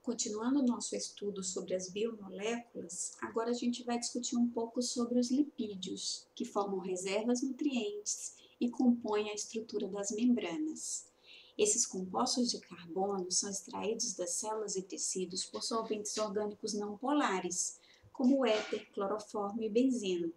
Continuando o nosso estudo sobre as biomoléculas, agora a gente vai discutir um pouco sobre os lipídios, que formam reservas nutrientes e compõem a estrutura das membranas. Esses compostos de carbono são extraídos das células e tecidos por solventes orgânicos não polares, como o éter, cloroformo e benzeno.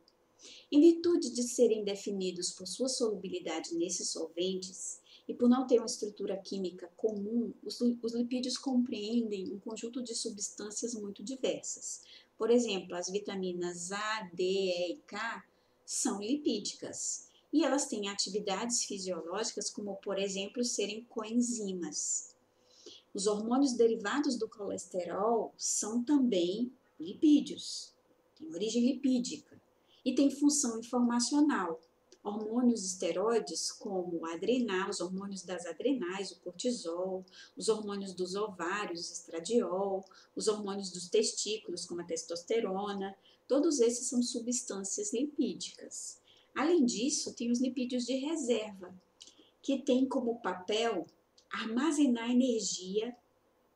Em virtude de serem definidos por sua solubilidade nesses solventes, e por não ter uma estrutura química comum, os lipídios compreendem um conjunto de substâncias muito diversas. Por exemplo, as vitaminas A, D, E e K são lipídicas e elas têm atividades fisiológicas como, por exemplo, serem coenzimas. Os hormônios derivados do colesterol são também lipídios, têm origem lipídica e têm função informacional. Hormônios esteroides como a adrenal, os hormônios das adrenais, o cortisol, os hormônios dos ovários, estradiol, os hormônios dos testículos, como a testosterona, todos esses são substâncias lipídicas. Além disso, tem os lipídios de reserva, que têm como papel armazenar energia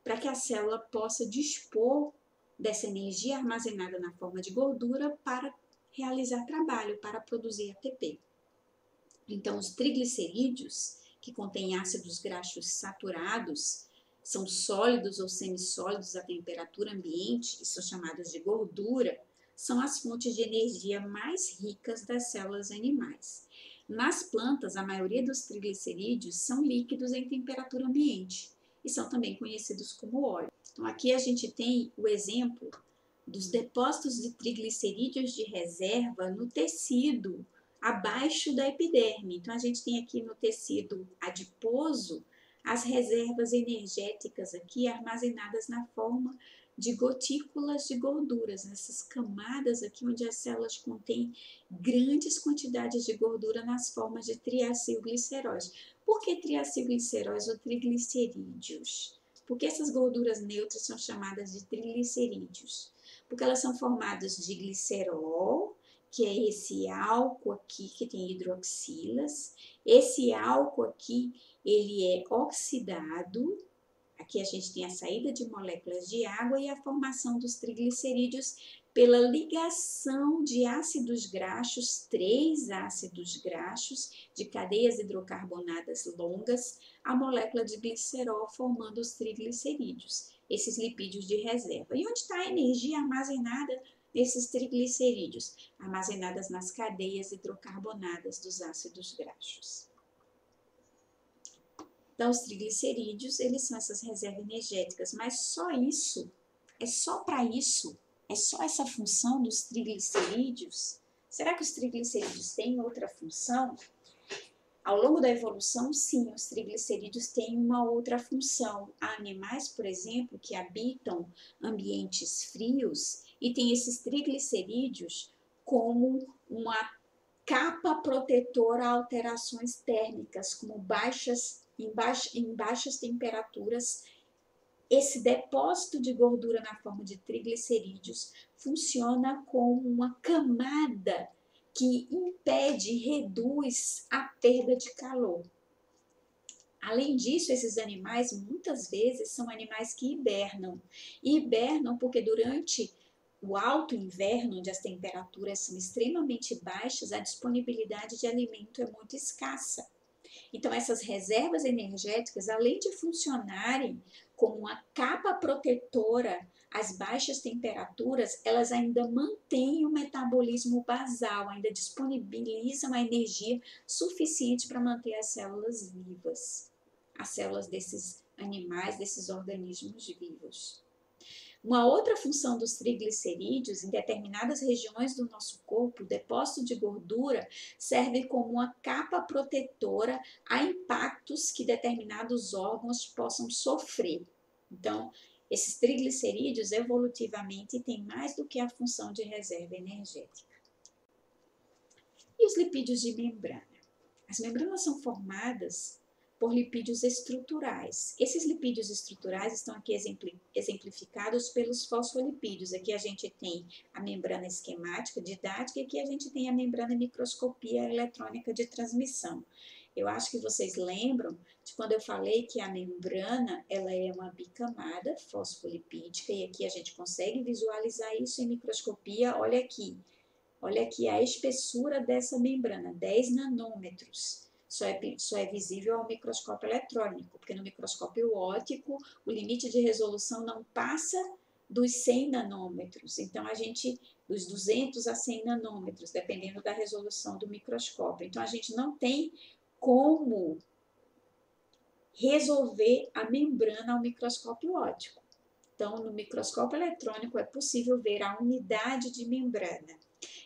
para que a célula possa dispor dessa energia armazenada na forma de gordura para realizar trabalho, para produzir ATP. Então, os triglicerídeos, que contêm ácidos graxos saturados, são sólidos ou semissólidos à temperatura ambiente, e são chamados de gordura, são as fontes de energia mais ricas das células animais. Nas plantas, a maioria dos triglicerídeos são líquidos em temperatura ambiente e são também conhecidos como óleo. Então, aqui a gente tem o exemplo dos depósitos de triglicerídeos de reserva no tecido abaixo da epiderme. Então, a gente tem aqui no tecido adiposo as reservas energéticas aqui armazenadas na forma de gotículas de gorduras, nessas camadas aqui onde as células contêm grandes quantidades de gordura nas formas de triacilgliceróis. Por que triacilgliceróis ou triglicerídeos? Porque essas gorduras neutras são chamadas de triglicerídeos? Porque elas são formadas de glicerol, que é esse álcool aqui que tem hidroxilas. Esse álcool aqui, ele é oxidado. Aqui a gente tem a saída de moléculas de água e a formação dos triglicerídeos pela ligação de ácidos graxos, 3 ácidos graxos de cadeias hidrocarbonadas longas, à molécula de glicerol formando os triglicerídeos, esses lipídios de reserva. E onde está a energia armazenada nesses triglicerídeos? Armazenadas nas cadeias hidrocarbonadas dos ácidos graxos. Então, os triglicerídeos, eles são essas reservas energéticas, mas só isso, é só para isso, é só essa função dos triglicerídeos? Será que os triglicerídeos têm outra função? Ao longo da evolução, sim, os triglicerídeos têm uma outra função. Há animais, por exemplo, que habitam ambientes frios e têm esses triglicerídeos como uma capa protetora a alterações térmicas, como em baixas temperaturas. Esse depósito de gordura na forma de triglicerídeos funciona como uma camada que impede, reduz a perda de calor. Além disso, esses animais muitas vezes são animais que hibernam. E hibernam porque durante o alto inverno, onde as temperaturas são extremamente baixas, a disponibilidade de alimento é muito escassa. Então, essas reservas energéticas, além de funcionarem como uma capa protetora às baixas temperaturas, elas ainda mantêm o metabolismo basal, ainda disponibilizam a energia suficiente para manter as células vivas, as células desses animais, desses organismos vivos. Uma outra função dos triglicerídeos, em determinadas regiões do nosso corpo, o depósito de gordura serve como uma capa protetora a impactos que determinados órgãos possam sofrer. Então, esses triglicerídeos evolutivamente têm mais do que a função de reserva energética. E os lipídios de membrana? As membranas são formadas por lipídios estruturais. Esses lipídios estruturais estão aqui exemplificados pelos fosfolipídios. Aqui a gente tem a membrana esquemática didática e aqui a gente tem a membrana microscopia eletrônica de transmissão. Eu acho que vocês lembram de quando eu falei que a membrana ela é uma bicamada fosfolipídica, e aqui a gente consegue visualizar isso em microscopia. Olha aqui a espessura dessa membrana, 10 nanômetros. Só é visível ao microscópio eletrônico, porque no microscópio óptico o limite de resolução não passa dos 100 nanômetros. Então, dos 200 a 100 nanômetros, dependendo da resolução do microscópio. Então, a gente não tem como resolver a membrana ao microscópio óptico. Então, no microscópio eletrônico é possível ver a unidade de membrana.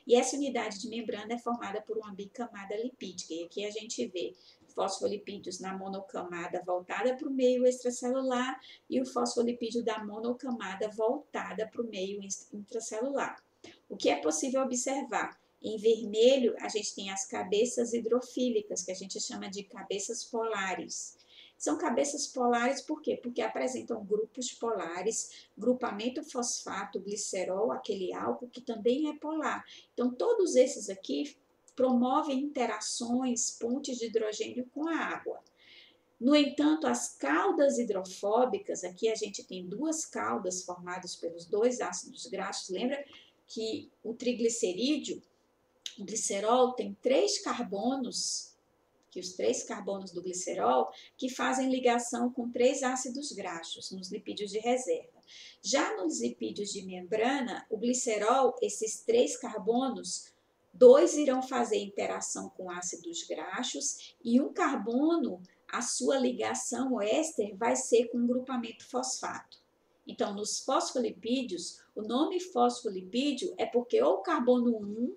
E essa unidade de membrana é formada por uma bicamada lipídica. E aqui a gente vê fosfolipídios na monocamada voltada para o meio extracelular e o fosfolipídio da monocamada voltada para o meio intracelular. O que é possível observar? Em vermelho, a gente tem as cabeças hidrofílicas, que a gente chama de cabeças polares. São cabeças polares por quê? Porque apresentam grupos polares, grupamento fosfato, glicerol, aquele álcool que também é polar. Então, todos esses aqui promovem interações, pontes de hidrogênio com a água. No entanto, as caudas hidrofóbicas, aqui a gente tem duas caudas formadas pelos dois ácidos graxos. Lembra que o triglicerídeo, o glicerol, tem 3 carbonos, que os 3 carbonos do glicerol, que fazem ligação com 3 ácidos graxos nos lipídios de reserva. Já nos lipídios de membrana, o glicerol, esses 3 carbonos, 2 irão fazer interação com ácidos graxos e um carbono, a sua ligação, o éster, vai ser com grupamento fosfato. Então, nos fosfolipídios, o nome fosfolipídio é porque ou o carbono 1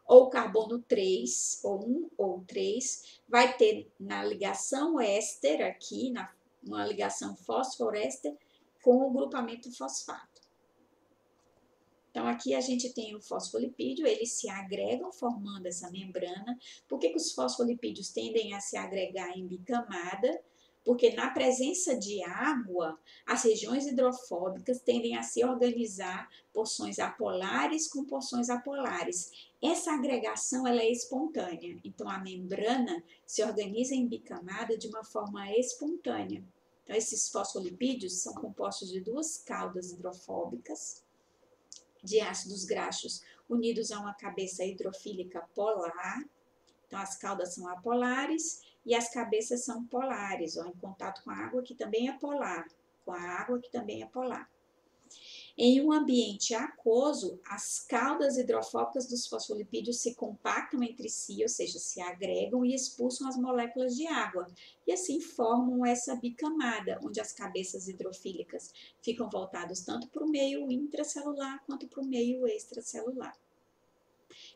ou carbono 3, ou 1 ou 3, vai ter na ligação éster aqui, uma ligação fósforo-éster, com o grupamento fosfato. Então, aqui a gente tem o fosfolipídio, eles se agregam formando essa membrana. Por que os fosfolipídios tendem a se agregar em bicamada? Porque na presença de água, as regiões hidrofóbicas tendem a se organizar porções apolares com porções apolares. Essa agregação ela é espontânea, então a membrana se organiza em bicamada de uma forma espontânea. Então, esses fosfolipídios são compostos de 2 caudas hidrofóbicas de ácidos graxos unidos a uma cabeça hidrofílica polar. Então, as caudas são apolares e as cabeças são polares, ó, em contato com a água, que também é polar, com a água, que também é polar. Em um ambiente aquoso, as caudas hidrofóbicas dos fosfolipídios se compactam entre si, ou seja, se agregam e expulsam as moléculas de água. E assim formam essa bicamada, onde as cabeças hidrofílicas ficam voltadas tanto para o meio intracelular quanto para o meio extracelular.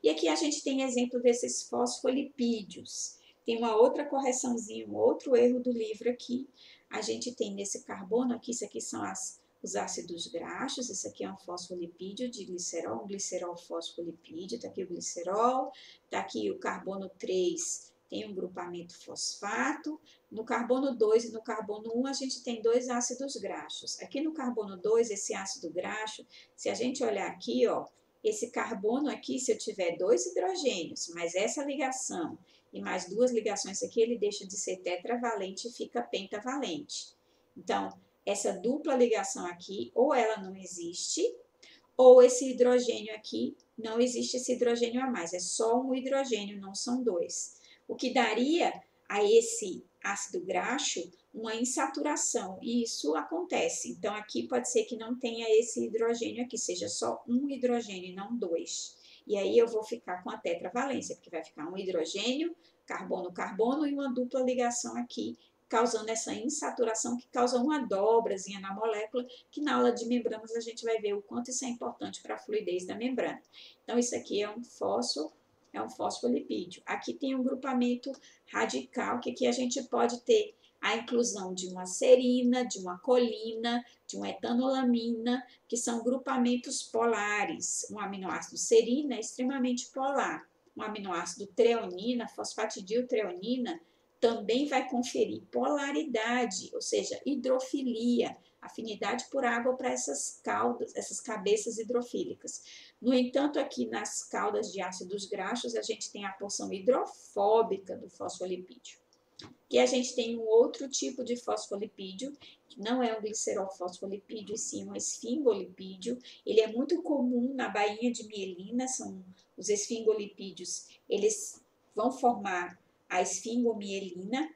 E aqui a gente tem exemplo desses fosfolipídios. Tem uma outra correçãozinha, um outro erro do livro aqui. A gente tem nesse carbono aqui, isso aqui são os ácidos graxos, esse aqui é um fosfolipídio de glicerol, um glicerol fosfolipídio, tá aqui o glicerol, tá aqui o carbono 3, tem um grupamento fosfato. No carbono 2 e no carbono 1 a gente tem 2 ácidos graxos. Aqui no carbono 2, esse ácido graxo, se a gente olhar aqui, ó, esse carbono aqui, se eu tiver 2 hidrogênios, mais essa ligação e mais 2 ligações aqui, ele deixa de ser tetravalente e fica pentavalente. Então, essa dupla ligação aqui, ou ela não existe, ou esse hidrogênio aqui, não existe esse hidrogênio a mais, é só um hidrogênio, não são 2. O que daria a esse ácido graxo uma insaturação, e isso acontece. Então, aqui pode ser que não tenha esse hidrogênio aqui, seja só um hidrogênio e não 2. E aí eu vou ficar com a tetravalência, porque vai ficar um hidrogênio, carbono-carbono e uma dupla ligação aqui, causando essa insaturação que causa uma dobrazinha na molécula, que na aula de membranas a gente vai ver o quanto isso é importante para a fluidez da membrana. Então, isso aqui é um fosfolipídio. Aqui tem um grupamento radical, que aqui a gente pode ter a inclusão de uma serina, de uma colina, de uma etanolamina, que são grupamentos polares. Um aminoácido serina é extremamente polar. Um aminoácido treonina, fosfatidiltreonina, também vai conferir polaridade, ou seja, hidrofilia, afinidade por água para essas cabeças hidrofílicas. No entanto, aqui nas caudas de ácidos graxos, a gente tem a porção hidrofóbica do fosfolipídio. E a gente tem um outro tipo de fosfolipídio, que não é um glicerol-fosfolipídio, e sim um esfingolipídio. Ele é muito comum na bainha de mielina, são os esfingolipídios, eles vão formar a esfingomielina.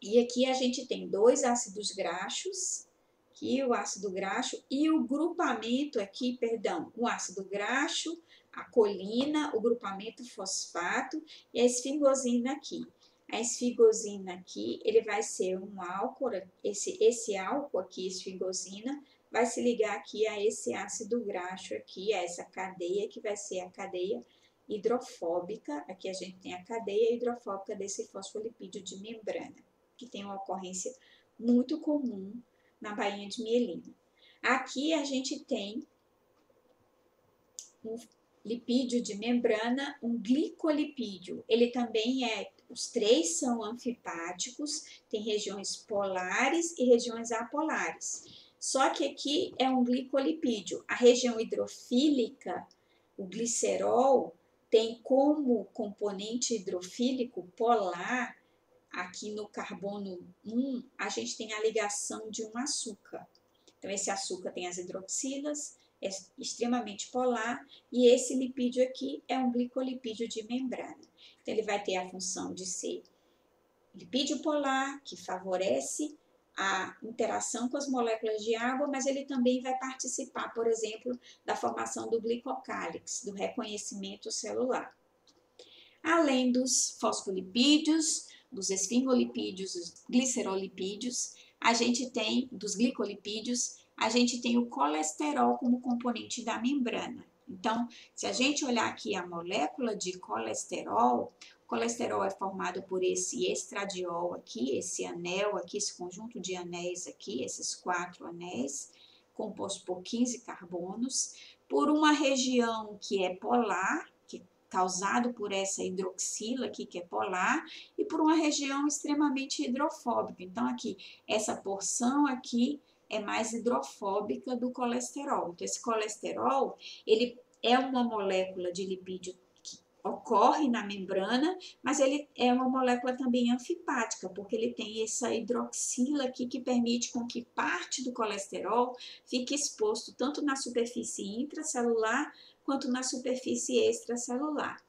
E aqui a gente tem dois ácidos graxos, aqui o ácido graxo e o grupamento aqui, perdão, o ácido graxo, a colina, o grupamento fosfato e a esfingosina aqui. A esfingosina aqui, ele vai ser um álcool, esse álcool aqui, esfingosina, vai se ligar aqui a esse ácido graxo aqui, a essa cadeia que vai ser a cadeia hidrofóbica. Aqui a gente tem a cadeia hidrofóbica desse fosfolipídio de membrana, que tem uma ocorrência muito comum na bainha de mielina. Aqui a gente tem um lipídio de membrana, um glicolipídio. Ele também os três são anfipáticos, tem regiões polares e regiões apolares. Só que aqui é um glicolipídio. A região hidrofílica, o glicerol, tem como componente hidrofílico polar, aqui no carbono 1, a gente tem a ligação de um açúcar. Então, esse açúcar tem as hidroxilas, é extremamente polar, e esse lipídio aqui é um glicolipídio de membrana. Então, ele vai ter a função de ser lipídio polar, que favorece a interação com as moléculas de água, mas ele também vai participar, por exemplo, da formação do glicocálix, do reconhecimento celular. Além dos fosfolipídios, dos esfingolipídios, dos glicerolipídios, a gente tem, dos glicolipídios, a gente tem o colesterol como componente da membrana. Então, se a gente olhar aqui a molécula de colesterol, o colesterol é formado por esse estradiol aqui, esse anel aqui, esse conjunto de anéis aqui, esses 4 anéis, composto por 15 carbonos, por uma região que é polar, causado por essa hidroxila aqui, que é polar, e por uma região extremamente hidrofóbica. Então, aqui, essa porção aqui é mais hidrofóbica do colesterol. Então, esse colesterol, ele é uma molécula de lipídio que ocorre na membrana, mas ele é uma molécula também anfipática, porque ele tem essa hidroxila aqui que permite com que parte do colesterol fique exposto tanto na superfície intracelular quanto na superfície extracelular.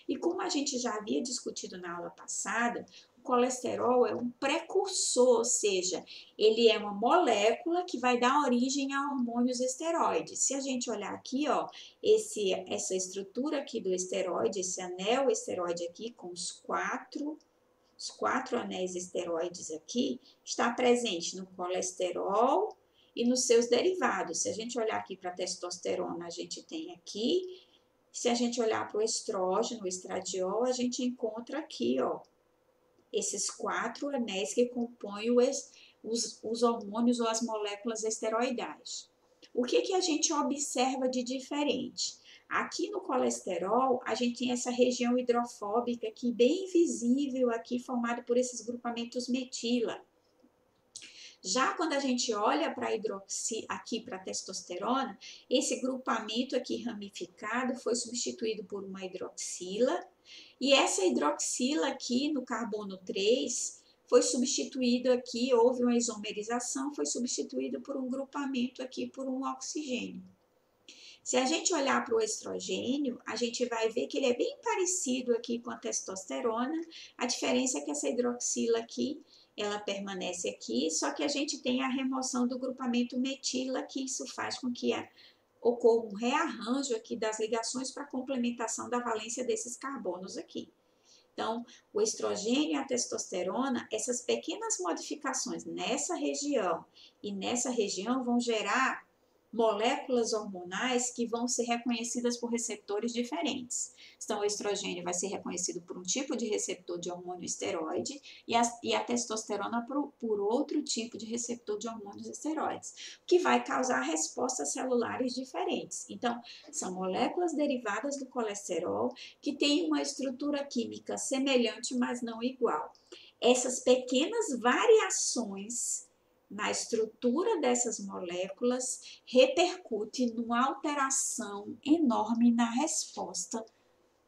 E como a gente já havia discutido na aula passada, o colesterol é um precursor, ou seja, ele é uma molécula que vai dar origem a hormônios esteroides. Se a gente olhar aqui, ó, essa estrutura aqui do esteroide, esse anel esteroide aqui com os quatro anéis esteroides aqui, está presente no colesterol e nos seus derivados. Se a gente olhar aqui para a testosterona, a gente tem aqui. Se a gente olhar para o estrógeno, o estradiol, a gente encontra aqui, ó, esses 4 anéis que compõem os hormônios ou as moléculas esteroidais. O que a gente observa de diferente? Aqui no colesterol, a gente tem essa região hidrofóbica aqui, bem visível aqui, formada por esses grupamentos metila. Já quando a gente olha para aqui para a testosterona, esse grupamento aqui ramificado foi substituído por uma hidroxila, e essa hidroxila aqui no carbono 3 foi substituído aqui, houve uma isomerização, foi substituído por um grupamento aqui por um oxigênio. Se a gente olhar para o estrogênio, a gente vai ver que ele é bem parecido aqui com a testosterona, a diferença é que essa hidroxila aqui, ela permanece aqui, só que a gente tem a remoção do grupamento metila, que isso faz com que ocorra um rearranjo aqui das ligações para complementação da valência desses carbonos aqui. Então, o estrogênio e a testosterona, essas pequenas modificações nessa região e nessa região vão gerar moléculas hormonais que vão ser reconhecidas por receptores diferentes. Então, o estrogênio vai ser reconhecido por um tipo de receptor de hormônio esteroide e a testosterona por outro tipo de receptor de hormônios esteroides, que vai causar respostas celulares diferentes. Então, são moléculas derivadas do colesterol que têm uma estrutura química semelhante, mas não igual. Essas pequenas variações na estrutura dessas moléculas repercute numa alteração enorme na resposta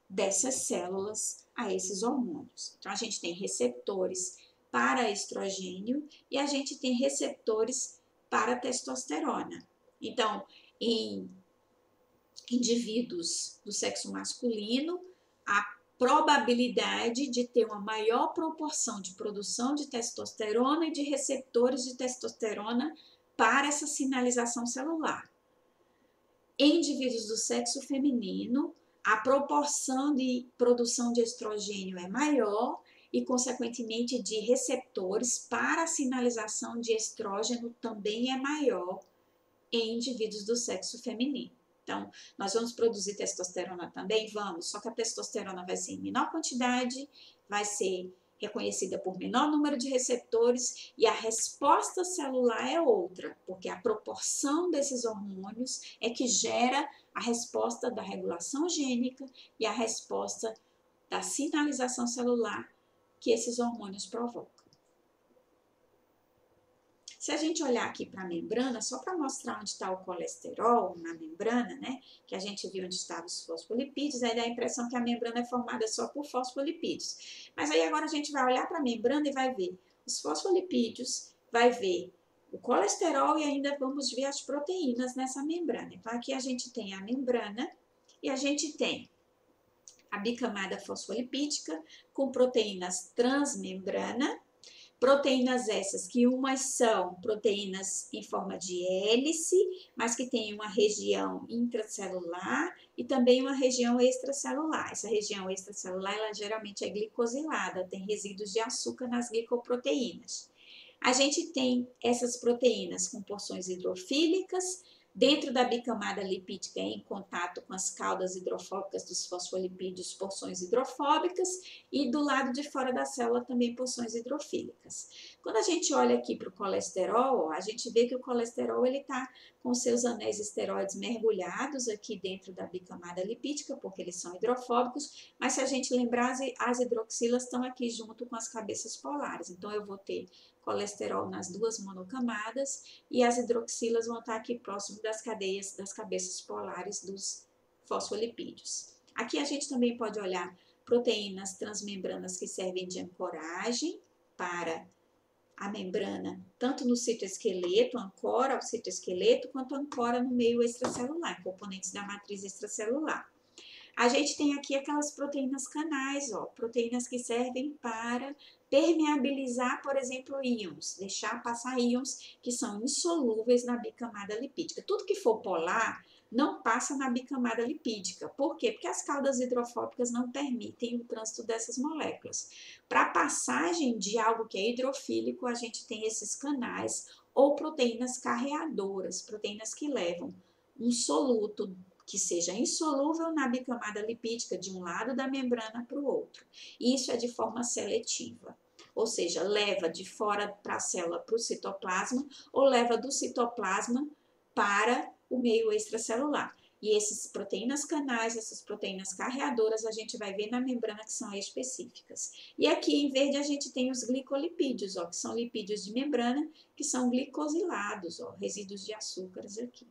dessas células a esses hormônios. Então, a gente tem receptores para estrogênio e a gente tem receptores para testosterona. Então, em indivíduos do sexo masculino, a probabilidade de ter uma maior proporção de produção de testosterona e de receptores de testosterona para essa sinalização celular. Em indivíduos do sexo feminino, a proporção de produção de estrogênio é maior e, consequentemente, de receptores para a sinalização de estrógeno também é maior em indivíduos do sexo feminino. Então, nós vamos produzir testosterona também? Vamos, só que a testosterona vai ser em menor quantidade, vai ser reconhecida por menor número de receptores e a resposta celular é outra, porque a proporção desses hormônios é que gera a resposta da regulação gênica e a resposta da sinalização celular que esses hormônios provocam. Se a gente olhar aqui para a membrana, só para mostrar onde está o colesterol na membrana, né? Que a gente viu onde estavam os fosfolipídios, aí dá a impressão que a membrana é formada só por fosfolipídios. Mas aí agora a gente vai olhar para a membrana e vai ver os fosfolipídios, vai ver o colesterol e ainda vamos ver as proteínas nessa membrana. Então aqui a gente tem a membrana e a gente tem a bicamada fosfolipídica com proteínas transmembrana. Proteínas essas que umas são proteínas em forma de hélice, mas que tem uma região intracelular e também uma região extracelular. Essa região extracelular, ela geralmente é glicosilada, tem resíduos de açúcar nas glicoproteínas. A gente tem essas proteínas com porções hidrofílicas, dentro da bicamada lipídica em contato com as caudas hidrofóbicas dos fosfolipídios, porções hidrofóbicas, e do lado de fora da célula também porções hidrofílicas. Quando a gente olha aqui para o colesterol, a gente vê que o colesterol está com seus anéis esteroides mergulhados aqui dentro da bicamada lipídica, porque eles são hidrofóbicos, mas se a gente lembrar, as hidroxilas estão aqui junto com as cabeças polares. Então, eu vou ter colesterol nas duas monocamadas e as hidroxilas vão estar aqui próximo das cabeças polares dos fosfolipídios. Aqui a gente também pode olhar proteínas transmembranas que servem de ancoragem para a membrana, tanto no citoesqueleto, ancora ao citoesqueleto, quanto ancora no meio extracelular, componentes da matriz extracelular. A gente tem aqui aquelas proteínas canais, ó, proteínas que servem para permeabilizar, por exemplo, íons, deixar passar íons que são insolúveis na bicamada lipídica. Tudo que for polar não passa na bicamada lipídica. Por quê? Porque as caudas hidrofóbicas não permitem o trânsito dessas moléculas. Para a passagem de algo que é hidrofílico, a gente tem esses canais ou proteínas carreadoras, proteínas que levam um soluto que seja insolúvel na bicamada lipídica de um lado da membrana para o outro. Isso é de forma seletiva, ou seja, leva de fora para a célula para o citoplasma ou leva do citoplasma para o meio extracelular. E essas proteínas canais, essas proteínas carreadoras, a gente vai ver na membrana que são específicas. E aqui em verde a gente tem os glicolipídios, ó, que são lipídios de membrana, que são glicosilados, ó, resíduos de açúcares aqui.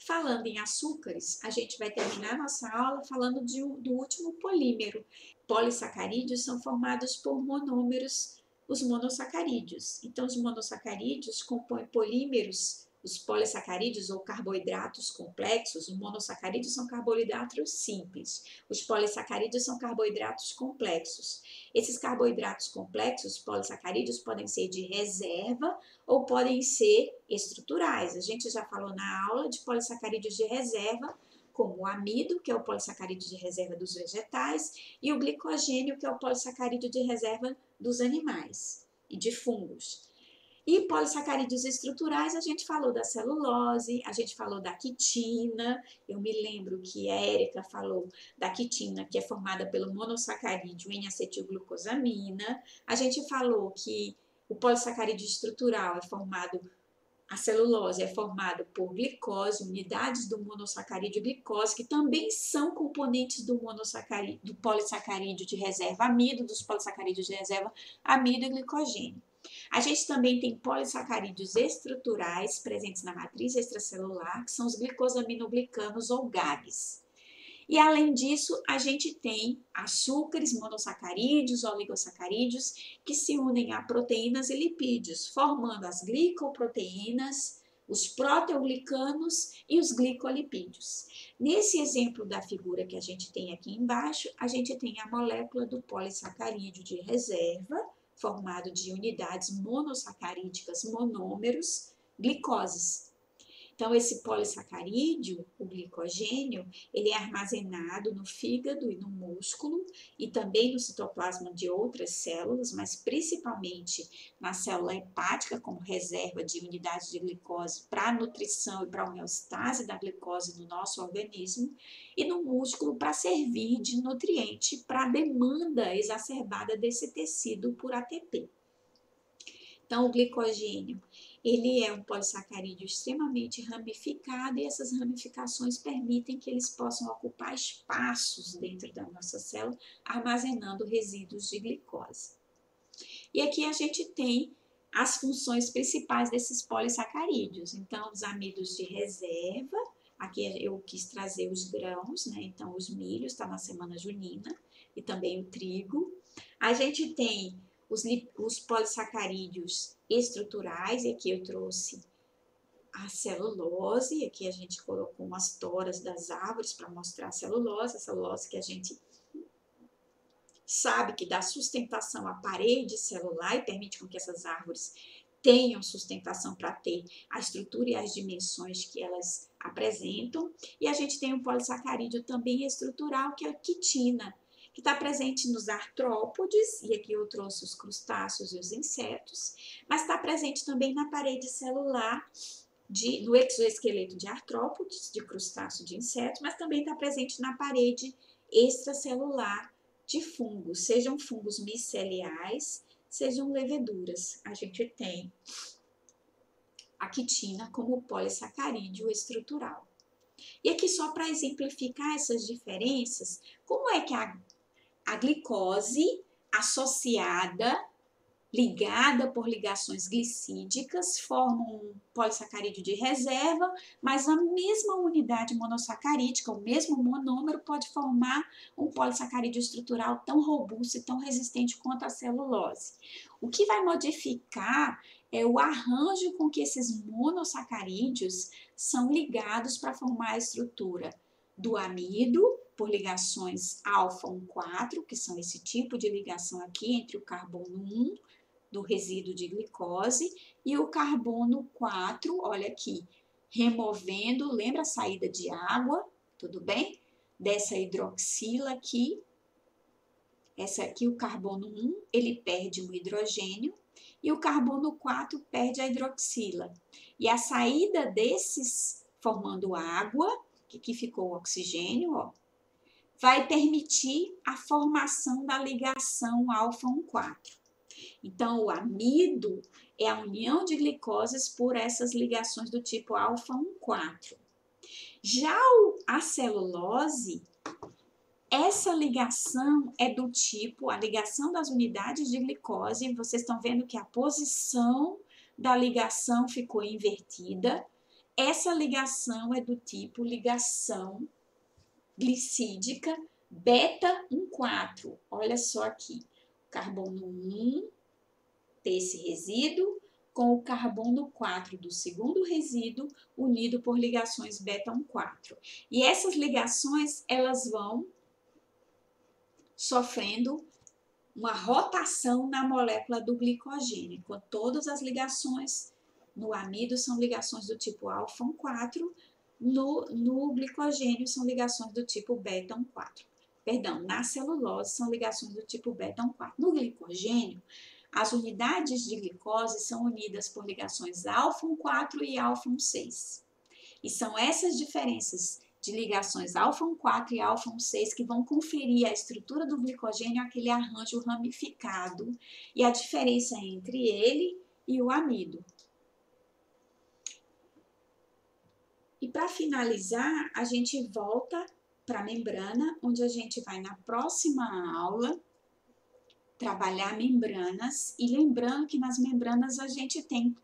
Falando em açúcares, a gente vai terminar nossa aula falando do último polímero. Polissacarídeos são formados por monômeros, os monossacarídeos. Então, os monossacarídeos compõem polímeros, os polissacarídeos ou carboidratos complexos. Os monossacarídeos são carboidratos simples. Os polissacarídeos são carboidratos complexos. Esses carboidratos complexos, polissacarídeos, podem ser de reserva ou podem ser estruturais. A gente já falou na aula de polissacarídeos de reserva, como o amido, que é o polissacarídeo de reserva dos vegetais, e o glicogênio, que é o polissacarídeo de reserva dos animais e de fungos. E polissacarídeos estruturais, a gente falou da celulose, a gente falou da quitina, eu me lembro que a Érica falou da quitina, que é formada pelo monossacarídeo N-acetilglucosamina, a gente falou que o polissacarídeo estrutural é formado, a celulose é formada por glicose, unidades do monossacarídeo glicose, que também são componentes do polissacarídeo de reserva amido, dos polissacarídeos de reserva amido e glicogênio. A gente também tem polissacarídeos estruturais presentes na matriz extracelular, que são os glicosaminoglicanos ou GAGs. E além disso, a gente tem açúcares, monossacarídeos, oligosacarídeos, que se unem a proteínas e lipídios, formando as glicoproteínas, os proteoglicanos e os glicolipídios. Nesse exemplo da figura que a gente tem aqui embaixo, a gente tem a molécula do polissacarídeo de reserva, formado de unidades monossacarídicas monômeros, glicoses. Então, esse polissacarídeo, o glicogênio, ele é armazenado no fígado e no músculo e também no citoplasma de outras células, mas principalmente na célula hepática, como reserva de unidades de glicose para a nutrição e para a homeostase da glicose no nosso organismo, e no músculo para servir de nutriente para a demanda exacerbada desse tecido por ATP. Então, o glicogênio, ele é um polissacarídeo extremamente ramificado e essas ramificações permitem que eles possam ocupar espaços dentro da nossa célula, armazenando resíduos de glicose. E aqui a gente tem as funções principais desses polissacarídeos. Então, os amidos de reserva, aqui eu quis trazer os grãos, né? Então, os milhos, está na semana junina, e também o trigo. A gente tem os polissacarídeos estruturais, e aqui eu trouxe a celulose, aqui a gente colocou umas toras das árvores para mostrar a celulose que a gente sabe que dá sustentação à parede celular e permite com que essas árvores tenham sustentação para ter a estrutura e as dimensões que elas apresentam. E a gente tem um polissacarídeo também estrutural, que é a quitina, que está presente nos artrópodes, e aqui eu trouxe os crustáceos e os insetos, mas está presente também na parede celular, no exoesqueleto de artrópodes, de crustáceo, de insetos, mas também está presente na parede extracelular de fungos, sejam fungos miceliais, sejam leveduras. A gente tem a quitina como polissacarídeo estrutural. E aqui só para exemplificar essas diferenças, como é que a glicose associada, ligada por ligações glicídicas, forma um polissacarídeo de reserva, mas a mesma unidade monossacarídica, o mesmo monômero, pode formar um polissacarídeo estrutural tão robusto e tão resistente quanto a celulose. O que vai modificar é o arranjo com que esses monossacarídeos são ligados para formar a estrutura do amido, por ligações alfa-1,4, que são esse tipo de ligação aqui entre o carbono 1 do resíduo de glicose e o carbono 4, olha aqui, removendo, lembra a saída de água, tudo bem? Dessa hidroxila aqui, essa aqui, o carbono 1, ele perde o hidrogênio e o carbono 4 perde a hidroxila. E a saída desses formando água, que aqui ficou o oxigênio, ó, vai permitir a formação da ligação alfa-1,4. Então, o amido é a união de glicoses por essas ligações do tipo alfa-1,4. Já a celulose, essa ligação é do tipo, a ligação das unidades de glicose, vocês estão vendo que a posição da ligação ficou invertida. Essa ligação é do tipo ligação glicídica beta-1,4. Olha só aqui, carbono 1 desse resíduo com o carbono 4 do segundo resíduo unido por ligações beta-1,4. E essas ligações, elas vão sofrendo uma rotação na molécula do glicogênio, enquanto todas as ligações no amido são ligações do tipo alfa-1,4, no glicogênio são ligações do tipo beta-1,4. Perdão, na celulose são ligações do tipo beta-1,4. No glicogênio, as unidades de glicose são unidas por ligações alfa-1,4 e alfa-1,6. E são essas diferenças de ligações alfa-1,4 e alfa-1,6 que vão conferir a estrutura do glicogênio aquele arranjo ramificado e a diferença entre ele e o amido. E para finalizar, a gente volta para a membrana, onde a gente vai na próxima aula trabalhar membranas. E lembrando que nas membranas a gente tem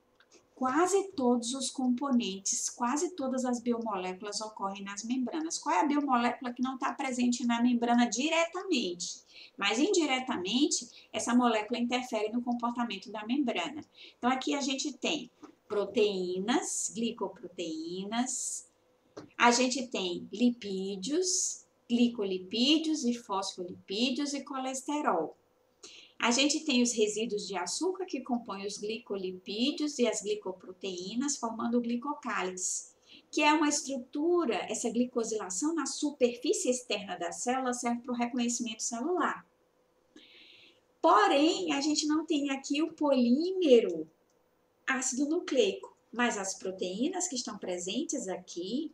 quase todos os componentes, quase todas as biomoléculas ocorrem nas membranas. Qual é a biomolécula que não está presente na membrana diretamente? Mas indiretamente, essa molécula interfere no comportamento da membrana. Então, aqui a gente tem proteínas, glicoproteínas, a gente tem lipídios, glicolipídios e fosfolipídios e colesterol. A gente tem os resíduos de açúcar que compõem os glicolipídios e as glicoproteínas, formando o glicocálice, que é uma estrutura, essa glicosilação na superfície externa da célula serve para o reconhecimento celular. Porém, a gente não tem aqui o polímero ácido nucleico, mas as proteínas que estão presentes aqui,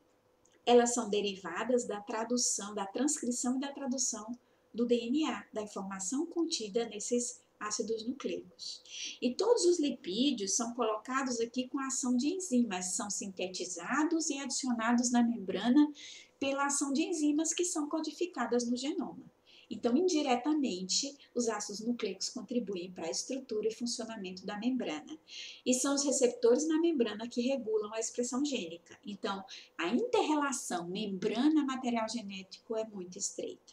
elas são derivadas da tradução, da transcrição e da tradução do DNA, da informação contida nesses ácidos nucleicos. E todos os lipídios são colocados aqui com a ação de enzimas, são sintetizados e adicionados na membrana pela ação de enzimas que são codificadas no genoma. Então, indiretamente, os ácidos nucleicos contribuem para a estrutura e funcionamento da membrana. E são os receptores na membrana que regulam a expressão gênica. Então, a inter-relação membrana-material genético é muito estreita.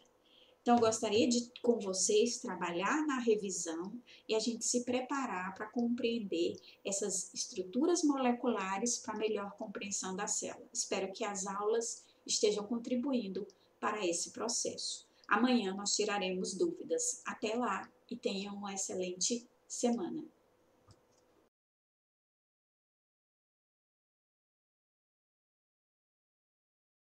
Então, eu gostaria de, com vocês, trabalhar na revisão e a gente se preparar para compreender essas estruturas moleculares para melhor compreensão da célula. Espero que as aulas estejam contribuindo para esse processo. Amanhã nós tiraremos dúvidas. Até lá e tenham uma excelente semana.